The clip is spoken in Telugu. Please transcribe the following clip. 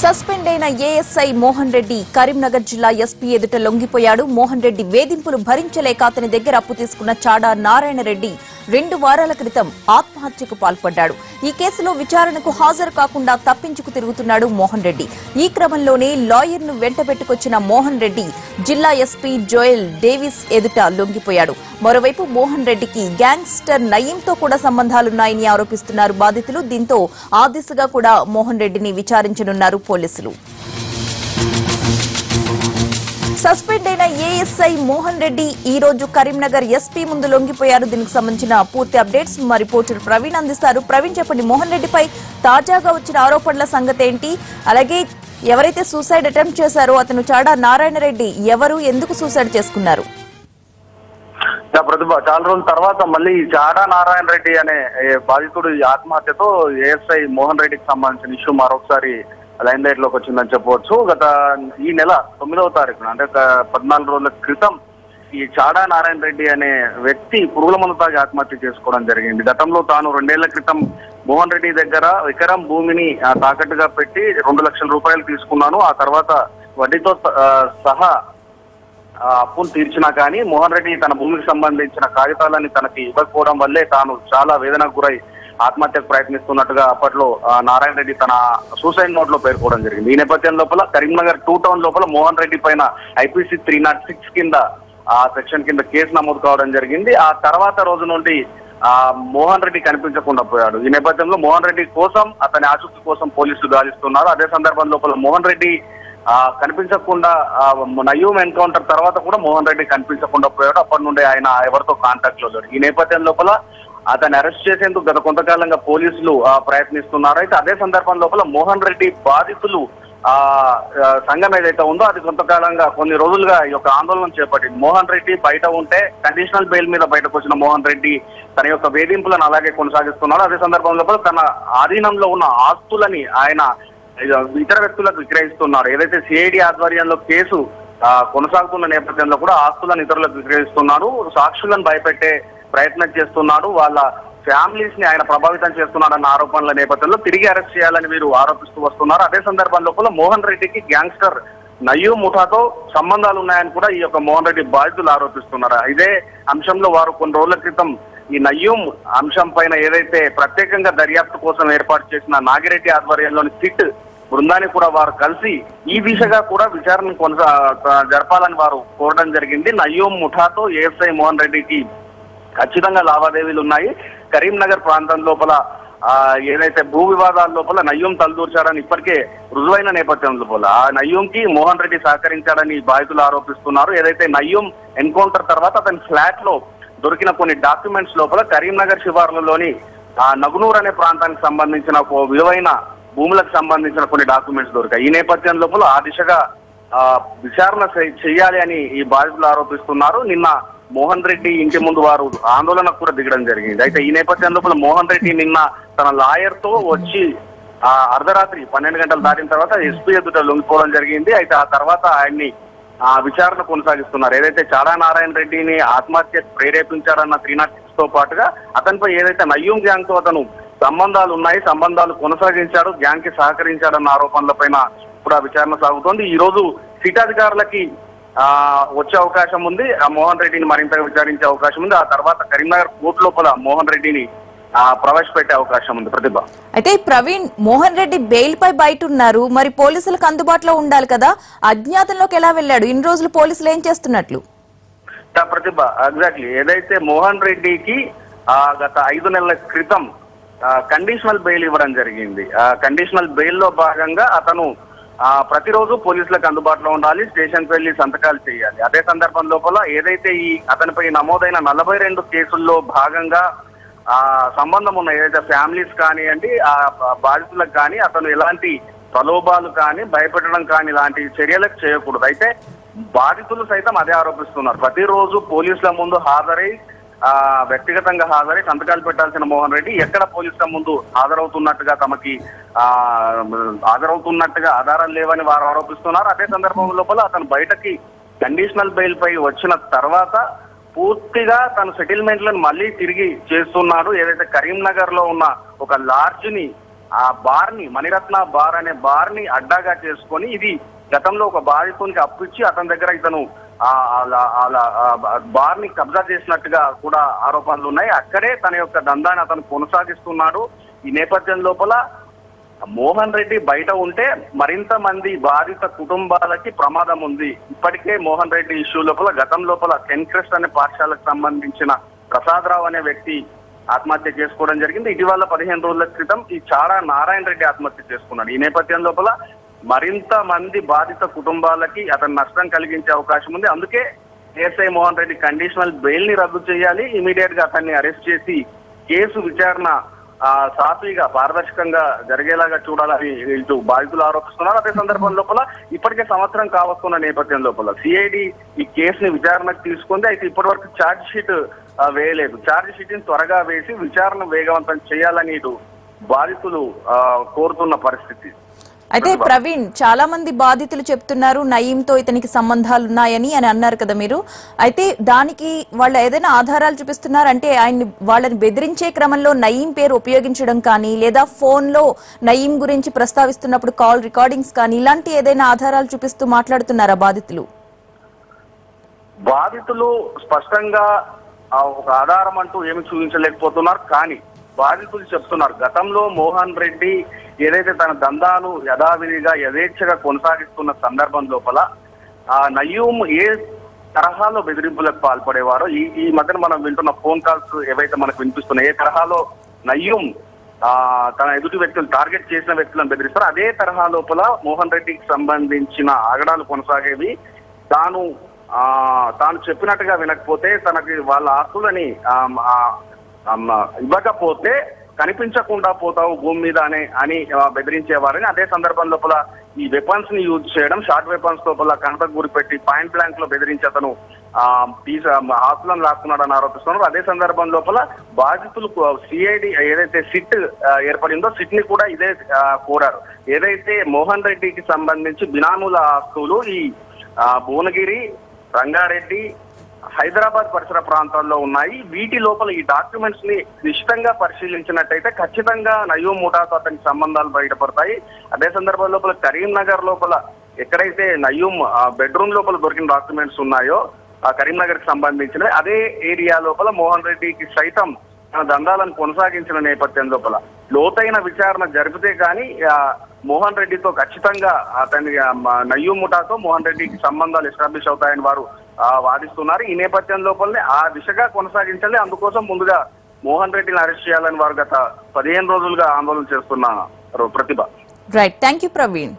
సస్పెండ్ అయిన ఏఎస్ఐ మోహన్ రెడ్డి కరీంనగర్ జిల్లా ఎస్పీ ఎదుట లొంగిపోయాడు. మోహన్ రెడ్డి వేధింపులు భరించలేక అతని దగ్గర అప్పు తీసుకున్న చాడా నారాయణ రెడ్డి 2 వారాల క్రితం ఆత్మహత్యకు పాల్పడ్డాడు. ఈ కేసులో విచారణకు హాజరు కాకుండా తప్పించుకు తిరుగుతున్నాడు మోహన్ రెడ్డి. ఈ క్రమంలోనే లాయర్ను వెంటబెట్టుకొచ్చిన మోహన్ రెడ్డి జిల్లా ఎస్పీ జోయల్ డేవిస్ ఎదుట లొంగిపోయాడు. మరోవైపు మోహన్ రెడ్డికి గ్యాంగ్స్టర్ నయీంతో కూడా సంబంధాలున్నాయని ఆరోపిస్తున్నారు బాధితులు. దీంతో ఆ దిశగా కూడా మోహన్ రెడ్డిని విచారించనున్నారు పోలీసులు. సస్పెండ్ అయిన ఏఎస్ఐ మోహన్ రెడ్డి ఈ రోజు కరీంనగర్ ఎస్పీ ముందు లొంగిపోయారు. దీనికి సంబంధించిన పూర్తి అప్డేట్స్ మా రిపోర్టర్ ప్రవీణ్ అందిస్తారు. ప్రవీణ్, చెప్పండి, మోహన్ రెడ్డిపై తాజాగా వచ్చిన ఆరోపణల సంగతి ఏంటి? అలాగే ఎవరైతే సూసైడ్ అటెంప్ట్ చేశారో అతను చాడా నారాయణ రెడ్డి ఎవరు, ఎందుకు సూసైడ్ చేసుకున్నారు? ప్రతిభ చాలా రోజుల తర్వాత మళ్ళీ చాడా నారాయణ రెడ్డి అనే బాధితుడు ఆత్మహత్యతో ఏఎస్ఐ మోహన్ రెడ్డికి సంబంధించిన ఇష్యూ మరొకసారి లైన్ లైట్ లోకి వచ్చిందని చెప్పవచ్చు. గత ఈ నెల 9వ తారీఖున అంటే 14 రోజుల క్రితం ఈ చాడా నారాయణ రెడ్డి అనే వ్యక్తి పురుగుల మందు తాగి ఆత్మహత్య చేసుకోవడం జరిగింది. గతంలో తాను 2 ఏళ్ల క్రితం మోహన్ రెడ్డి దగ్గర ఎకరం భూమిని తాకట్టుగా పెట్టి 2 లక్షల రూపాయలు తీసుకున్నాను. ఆ తర్వాత వడ్డీతో సహా అప్పును తీర్చినా కానీ మోహన్ రెడ్డి తన భూమికి సంబంధించిన కాగితాలని తనకి ఇవ్వకపోవడం వల్లే తాను చాలా వేదనకు గురై ఆత్మహత్యకు ప్రయత్నిస్తున్నట్టుగా అప్పట్లో నారాయణ రెడ్డి తన సూసైడ్ నోట్ లో పేర్కోవడం జరిగింది. ఈ నేపథ్యం లోపల కరీంనగర్ 2 టౌన్ లోపల మోహన్ రెడ్డి పైన ఐపీసీ 306 కింద ఆ సెక్షన్ కింద కేసు నమోదు కావడం జరిగింది. ఆ తర్వాత రోజు నుండి మోహన్ రెడ్డి కనిపించకుండా పోయాడు. ఈ నేపథ్యంలో మోహన్ రెడ్డి కోసం అతని ఆచూకీ కోసం పోలీసులు గాలిస్తున్నారు. అదే సందర్భం లోపల మోహన్ రెడ్డి కనిపించకుండా నయూమ్ ఎన్కౌంటర్ తర్వాత కూడా మోహన్ రెడ్డి కనిపించకుండా పోయాడు. అప్పటి నుండి ఆయన ఎవరితో కాంటాక్ట్ లో లేడు. ఈ నేపథ్యం లోపల అతన్ని అరెస్ట్ చేసేందుకు గత కొంతకాలంగా పోలీసులు ప్రయత్నిస్తున్నారు. అయితే అదే సందర్భం లోపల మోహన్ రెడ్డి బాధితులు సంఘం ఏదైతే ఉందో అది కొంతకాలంగా కొన్ని రోజులుగా ఈ యొక్క ఆందోళన చేపట్టింది. మోహన్ రెడ్డి బయట ఉంటే కండిషనల్ బెయిల్ మీద బయటకు వచ్చిన మోహన్ రెడ్డి తన యొక్క వేధింపులను అలాగే కొనసాగిస్తున్నారు. అదే సందర్భం లోపల తన ఆధీనంలో ఉన్న ఆస్తులని ఆయన ఇతర వ్యక్తులకు విక్రయిస్తున్నారు. ఏదైతే సిఐడి ఆధ్వర్యంలో కేసు కొనసాగుతున్న నేపథ్యంలో కూడా ఆస్తులను ఇతరులకు విక్రయిస్తున్నారు. సాక్షులను భయపెట్టే ప్రయత్నం చేస్తున్నాడు. వాళ్ళ ఫ్యామిలీస్ ని ఆయన ప్రభావితం చేస్తున్నాడన్న ఆరోపణల నేపథ్యంలో తిరిగి అరెస్ట్ చేయాలని వీరు ఆరోపిస్తూ వస్తున్నారు. అదే సందర్భంలో మోహన్ రెడ్డికి గ్యాంగ్స్టర్ నయూమ్ ముఠాతో సంబంధాలు ఉన్నాయని కూడా ఈ యొక్క మోహన్ రెడ్డి బాధితులు ఆరోపిస్తున్నారు. ఇదే అంశంలో వారు కొన్ని రోజుల క్రితం ఈ నయూమ్ అంశం పైన ఏదైతే ప్రత్యేకంగా దర్యాప్తు కోసం ఏర్పాటు చేసిన నాగిరెడ్డి ఆధ్వర్యంలోని సిట్ బృందాన్ని కూడా వారు కలిసి ఈ దిశగా కూడా విచారణ జరపాలని వారు కోరడం జరిగింది. నయూమ్ ముఠాతో ఏఎస్ఐ మోహన్ రెడ్డికి ఖచ్చితంగా లావాదేవీలు ఉన్నాయి. కరీంనగర్ ప్రాంతం లోపల ఏదైతే భూ వివాదాల లోపల నయ్యూమ్ తలదూర్చాడని ఇప్పటికే రుజువైన నేపథ్యం లోపల ఆ నయ్యూమ్ కి మోహన్ రెడ్డి సహకరించాడని బాధితులు ఆరోపిస్తున్నారు. ఏదైతే నయ్యూమ్ ఎన్కౌంటర్ తర్వాత అతని ఫ్లాట్ లో దొరికిన కొన్ని డాక్యుమెంట్స్ లోపల కరీంనగర్ శివార్లలోని నగునూర్ అనే ప్రాంతానికి సంబంధించిన విలువైన భూములకు సంబంధించిన కొన్ని డాక్యుమెంట్స్ దొరికాయి. ఈ నేపథ్యం లోపల ఆ దిశగా విచారణ చేయాలి అని ఈ బాధితులు ఆరోపిస్తున్నారు. నిన్న మోహన్ రెడ్డి ఇంటి ముందు వారు ఆందోళన కూడా దిగడం జరిగింది. అయితే ఈ నేపథ్యం లోపల మోహన్ రెడ్డి నిన్న తన లాయర్ తో వచ్చి అర్ధరాత్రి 12 గంటలు దాటిన తర్వాత ఎస్పీ ఎదుట లొంగిపోవడం జరిగింది. అయితే ఆ తర్వాత ఆయన్ని విచారణ కొనసాగిస్తున్నారు. ఏదైతే చాడా నారాయణ రెడ్డిని ఆత్మహత్య ప్రేరేపించాడన్న 306 తో పాటుగా అతనిపై ఏదైతే నయ్యూమ్ గ్యాంగ్ తో అతను సంబంధాలు ఉన్నాయి, సంబంధాలు కొనసాగించాడు, గ్యాంగ్ కి సహకరించాడన్న ఆరోపణలపైన కూడా విచారణ సాగుతోంది. ఈ రోజు సిట్ అధికారులకి వచ్చే అవకాశం ఉంది. మోహన్ రెడ్డిని మరింతగా విచారించే అవకాశం ఉంది. ఆ తర్వాత కరీంనగర్ కోర్టు లోపల మోహన్ రెడ్డిని ప్రవేశపెట్టే అవకాశం ఉంది. ప్రతిభ, అయితే ప్రవీణ్, మోహన్ రెడ్డి బెయిల్ పై బయట ఉన్నారు, మరి పోలీసులకు అందుబాటులో ఉండాలి కదా, అజ్ఞాతంలోకి ఎలా వెళ్ళాడు? ఇన్ని రోజులు పోలీసులు ఏం చేస్తున్నట్లు? ప్రతిభ, ఎగ్జాక్ట్లీ ఏదైతే మోహన్ రెడ్డికి గత 5 నెలల క్రితం కండిషనల్ బెయిల్ ఇవ్వడం జరిగింది. కండిషనల్ బెయిల్ లో భాగంగా అతను ప్రతిరోజు పోలీసులకు అందుబాటులో ఉండాలి, స్టేషన్కి వెళ్లి సంతకాలు చేయాలి. అదే సందర్భం లోపల ఏదైతే ఈ అతనిపై నమోదైన 42 కేసుల్లో భాగంగా సంబంధం ఉన్న ఏదైతే ఫ్యామిలీస్ కానివ్వండి, ఆ బాధితులకు కానీ అతను ఎలాంటి ప్రలోభాలు కానీ భయపెట్టడం కానీ ఇలాంటి చర్యలకు చేయకూడదు. అయితే బాధితులు సైతం అదే ఆరోపిస్తున్నారు. ప్రతిరోజు పోలీసుల ముందు హాజరై వ్యక్తిగతంగా హాజరై సంతకాలు పెట్టాల్సిన మోహన్ రెడ్డి ఎక్కడ పోలీసుల ముందు హాజరవుతున్నట్టుగా తమకి హాజరవుతున్నట్టుగా ఆధారాలు లేవని వారు ఆరోపిస్తున్నారు. అదే సందర్భం లోపల అతను బయటకి కండిషనల్ బెయిల్ పై వచ్చిన తర్వాత పూర్తిగా తన సెటిల్మెంట్లను మళ్ళీ తిరిగి చేస్తున్నాడు. ఏదైతే కరీంనగర్ లో ఉన్న ఒక లాడ్జ్ ని ఆ బార్ ని మణిరత్న బార్ అనే బార్ ని అడ్డాగా చేసుకొని ఇది గతంలో ఒక బాధితునికి అప్పిచ్చి అతని దగ్గర ఇతను బార్ ని కబ్జా చేసినట్టుగా కూడా ఆరోపణలు ఉన్నాయి. అక్కడే తన యొక్క దందాన్ని అతను కొనసాగిస్తున్నాడు. ఈ నేపథ్యం లోపల మోహన్ రెడ్డి బయట ఉంటే మరింత మంది బాధిత కుటుంబాలకి ప్రమాదం ఉంది. ఇప్పటికే మోహన్ రెడ్డి ఇష్యూ లోపల గతం లోపల సెన్క్రెస్ట్ అనే పాఠశాలకు సంబంధించిన ప్రసాదరావు అనే వ్యక్తి ఆత్మహత్య చేసుకోవడం జరిగింది. ఇటీవల 15 రోజుల క్రితం ఈ చాడా నారాయణ రెడ్డి ఆత్మహత్య చేసుకున్నాడు. ఈ నేపథ్యం లోపల మరింత మంది బాధిత కుటుంబాలకి అతను నష్టం కలిగించే అవకాశం ఉంది. అందుకే ASI Mohan Reddy conditional bail ని రద్దు చేయాలి, ఇమీడియట్ గా అతన్ని అరెస్ట్ చేసి కేసు విచారణ సాఫీగా పారదర్శకంగా జరిగేలాగా చూడాలని ఇటు బాధితులు ఆరోపిస్తున్నారు. అదే సందర్భం లోపల ఇప్పటికే సంవత్సరం కావస్తున్న నేపథ్యం లోపల సిఐడి ఈ కేసుని విచారణకు తీసుకుంది. అయితే ఇప్పటి వరకు ఛార్జ్ షీట్ వేయలేదు. ఛార్జ్ షీట్ ని త్వరగా వేసి విచారణ వేగవంతం చేయాలని ఇటు బాధితులు కోరుతున్న పరిస్థితి. అయితే ప్రవీణ్, చాలా మంది బాధితులు చెప్తున్నారు నయీంతో ఇతనికి సంబంధాలు ఉన్నాయని అన్నారు కదా మీరు. అయితే దానికి వాళ్ళు ఏదైనా ఆధారాలు చూపిస్తున్నారంటే వాళ్ళని బెదిరించే క్రమంలో నయీం పేరు ఉపయోగించడం కానీ లేదా ఫోన్ లో నయీం గురించి ప్రస్తావిస్తున్నప్పుడు కాల్ రికార్డింగ్స్ కానీ ఇలాంటి ఏదైనా ఆధారాలు చూపిస్తూ మాట్లాడుతున్నారా బాధితులు? బాధితులు స్పష్టంగా ఒక ఆధారం అంటూ ఏమి చూపించలేకపోతున్నారు. కానీ బాధితులు చెప్తున్నారు గతంలో మోహన్ రెడ్డి ఏదైతే తన దందాను యథావిధిగా యథేచ్ఛగా కొనసాగిస్తున్న సందర్భం లోపల నయీం ఏ తరహాలో బెదిరింపులకు పాల్పడేవారో ఈ మధ్యన మనం వింటున్న ఫోన్ కాల్స్ ఏవైతే మనకు వినిపిస్తున్నాయి, ఏ తరహాలో నయీం తన ఎదుటి వ్యక్తులు టార్గెట్ చేసిన వ్యక్తులను బెదిరిస్తారు, అదే తరహా లోపల మోహన్ రెడ్డికి సంబంధించిన ఆగడాలు కొనసాగేవి. తాను చెప్పినట్టుగా వినకపోతే తనకి వాళ్ళ ఆస్తులని ఇవ్వకపోతే కనిపించకుండా పోతావు భూమి మీద అని బెదిరించేవారని. అదే సందర్భం లోపల ఈ వెపన్స్ ని యూజ్ చేయడం, షార్ట్ వెపన్స్ లోపల కనతకు గురి పెట్టి పాయింట్ బ్లాంక్ లో బెదిరించి అతను ఆస్తులను లాక్కున్నాడని ఆరోపిస్తున్నారు. అదే సందర్భం లోపల బాధితులు సిఐడి ఏదైతే సిట్ ఏర్పడిందో సిట్ ని కూడా ఇదే కోరారు. ఏదైతే మోహన్ రెడ్డికి సంబంధించి బినామూల ఆస్తులు ఈ భువనగిరి, రంగారెడ్డి, హైదరాబాద్ పరిసర ప్రాంతాల్లో ఉన్నాయి. వీటి లోపల ఈ డాక్యుమెంట్స్ ని నిశ్చితంగా పరిశీలించినట్టయితే ఖచ్చితంగా నయీం ముఠాతో అతనికి సంబంధాలు బయటపడతాయి. అదే సందర్భం లోపల కరీంనగర్ లోపల ఎక్కడైతే నయీం బెడ్రూమ్ లోపల దొరికిన డాక్యుమెంట్స్ ఉన్నాయో ఆ కరీంనగర్ కి సంబంధించినవి అదే ఏరియా లోపల మోహన్ రెడ్డికి సైతం తన దందాలను కొనసాగించిన నేపథ్యం లోపల లోతైన విచారణ జరిపితే కానీ మోహన్ రెడ్డితో ఖచ్చితంగా అతని నయీం ముఠాతో మోహన్ రెడ్డికి సంబంధాలు ఎస్టాబ్లిష్ అవుతాయని వారు వాదిస్తున్నారు. ఈ నేపథ్యం లోపలనే ఆ దిశగా కొనసాగించాలి. అందుకోసం ముందుగా మోహన్ రెడ్డిని అరెస్ట్ చేయాలని వారు గత 15 రోజులుగా ఆందోళన చేస్తున్నారు. Pratibha. Right, thank you Praveen.